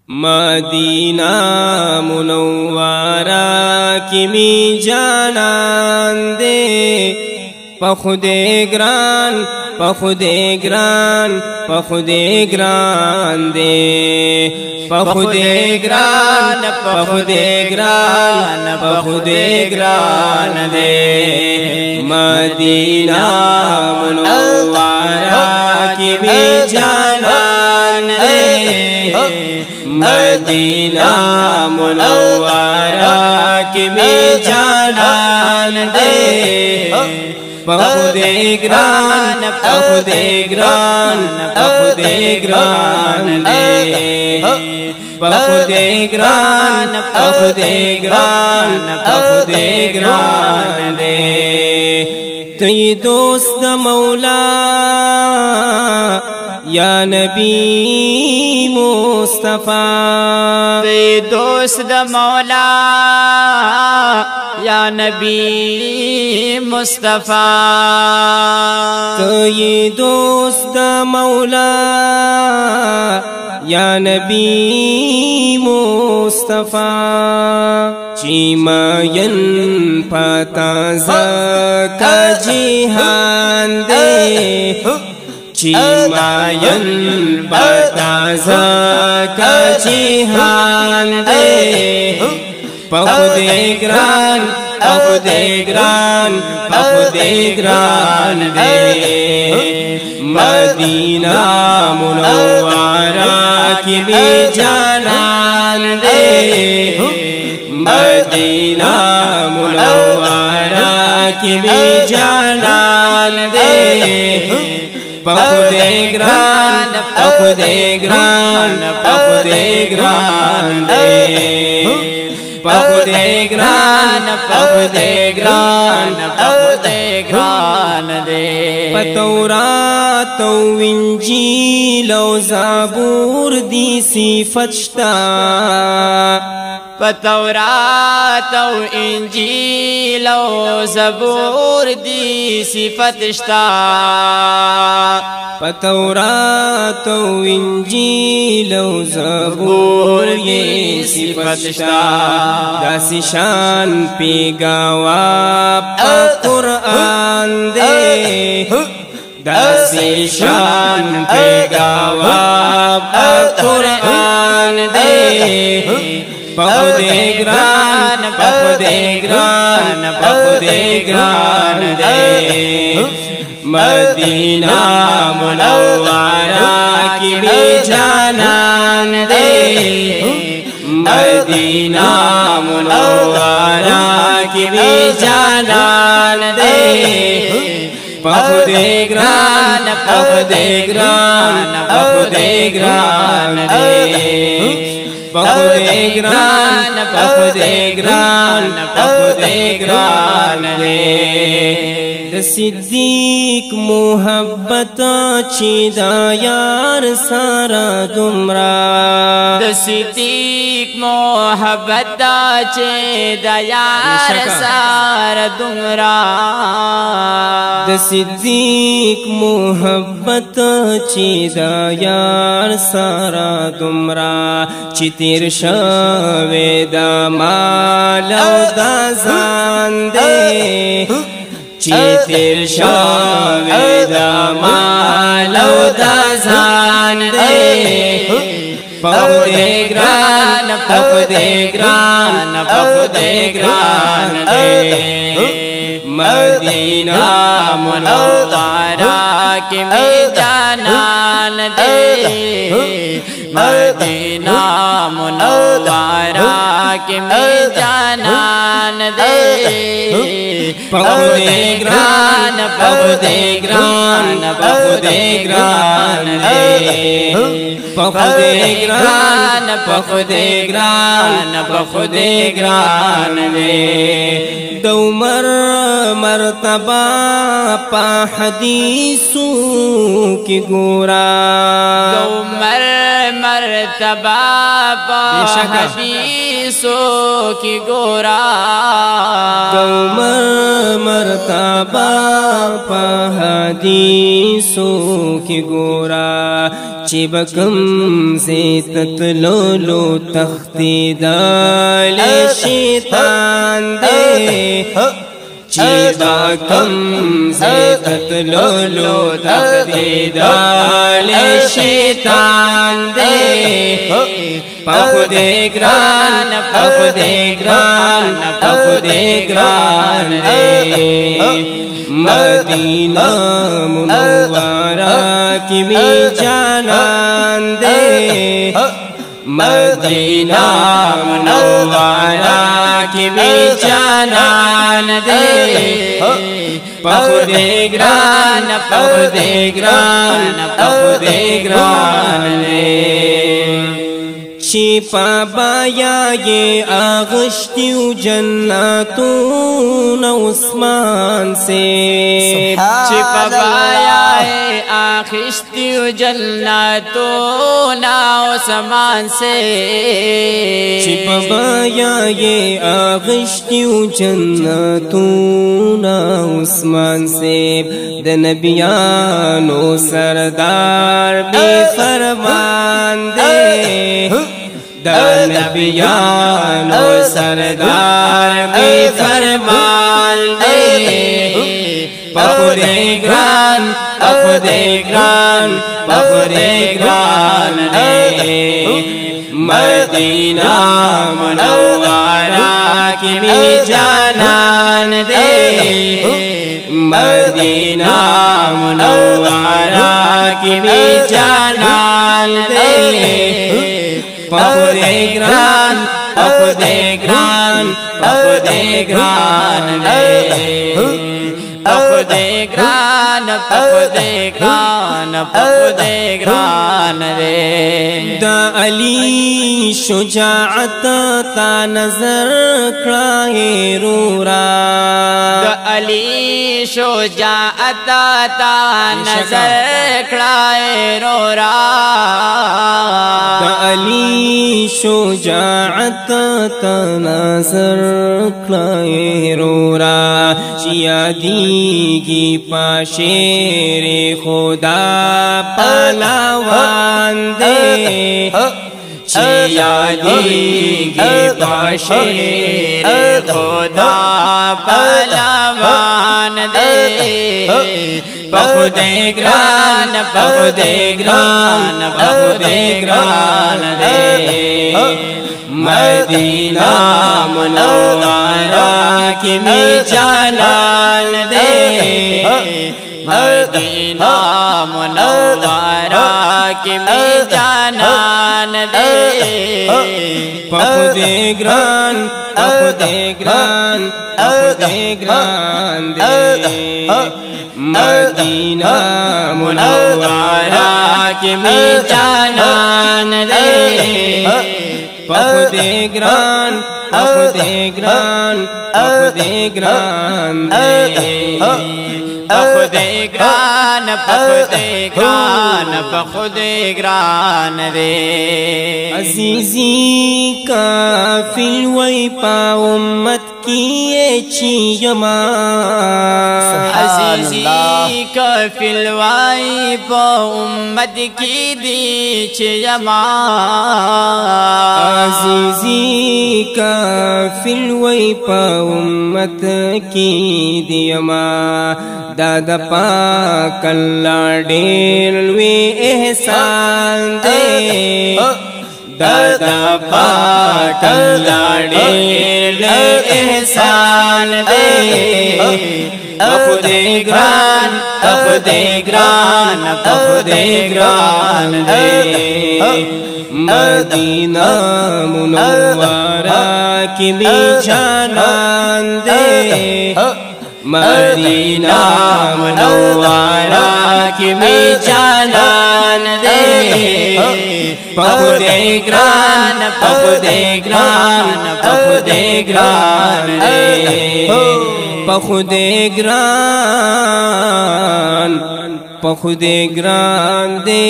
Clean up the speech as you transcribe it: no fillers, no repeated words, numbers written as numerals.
مدینہ منورہ کی می جانان دے پخودے گران پخودے گران پخودے گران دے پخودے گران پخودے گران پخودے گران دے مدینہ منورہ کی می جانان دے مدینہ منورہ کی می جانان دے پخودے گران پخودے گران پخودے گران دے پخودے گران پخودے گران پخودے گران دے تی دوست مولا یا نبی مصطفیٰ تی دوست مولا یا نبی مصطفیٰ تی دوست مولا یا نبی مصطفیٰ چیماین پتا زکا جہان دے چیماین پتا زکا جہان دے پخودے گران پخودے گران پخودے گران دے مدینہ منورہ کی بھی جانان دے مدینہ منورہ کی بھی جانان دے پخودے گران پخودے گران پخودے گران دے پخودے گران پخودے گران پخودے گران دے پتورات و انجیل و زبور دی صفت شتا پتورات و انجیل و زبور دی صفت شتا پتورات و انجیل و زبور یہ صفت شتا داسی شان پیگاوا پا قرآن دے داسی شان پیگاوا پا قرآن دے پخودے گران پخودے گران پخودے گران دے مدینہ منورہ کی بھی جانان دے مدینہ منورہ کی بھی جانان دے پخودے گران پخودے گران پخودے گران دے پخودے گران پخودے گران پخودے گران دے صدیق محبت چی دا یار سارا دمرا صدیق محبت چی دا یار سارا دمرا صدیق محبت چی دا یار سارا دمرا چی تیر شوی دا مالو دا زان دے چی تیر شوی دا مالو دا زان دے پخودے گران پخودے گران پخودے گران دے مدینہ منورہ کی می جانان دے مدینہ منورہ کی می جانان دے پخودے گران پخودے گران پخودے گران دے پخودے گران پخودے گران پخودے گران دے دومر مرتبہ پا حدیثوں کی گورا دومر مرتبہ پا حدیثوں کی گورا دومر مرتبہ پا حدیثوں کی گورا چی بکم زیتت لولو تختی دال شیطان دے چی بکم زیتت لولو تختی دال شیطان دے پخود گران پخود گران پخود گران دے مدینہ منورہ کی بھی جانان دے مدینہ منورہ کی بھی جانان دے پخود گران پخود گران پخود گران دے چی پابایا یہ آغشتیو جناتون عثمان سے چی پابایا یہ آغشتیو جناتون عثمان سے چی پابایا یہ آغشتیو جناتون عثمان سے د نبیانو سردار بے فرمان دے دا نبیانو سردار بے فرمان دے پخود گران پخود گران پخود گران دے مدینہ منورہ کی بھی جانان دے مدینہ منورہ کی بھی جانان دے پخود گران پخود گران پخود گران دے پخود گران پخود گران پخود گران دے دا علی شجاعت تا نظر کڑائے رورا دا علی شجاعت تا نظر کڑائے رورا دا علی شجاعت تا نظر کڑائے رورا چیادی پاشیر خدا پلاوان دے چیادی پاشیر خدا پلاوان دے پخود گران پخود گران پخود گران دے مدینہ منورہ کی بھی جانان دے مدینہ منورہ کی بھی جانان دے پخود گران پخود گران پخود گران دے مدینہ منورہ کی بھی جانان دے پخود گران پخود گران پخود گران دے پخود گران پخود گران پخود گران دے عزیزی کافل وی پا امت کی چیما عزیزی کافل وی پا امت کی دی چیما عزیزی کافل وی پا امت کی دیما دادا پاک اللہ ڈیر لوی احسان دے دادا پاک اللہ ڈیر لوی احسان دے پخود گران پخود گران پخود گران دے مدینہ منورہ کی بھی جانان دے مدینہ منورہ کی بھی جانان دے پخود گران پخود گران پخود گران دے پخود گران پخود گران دے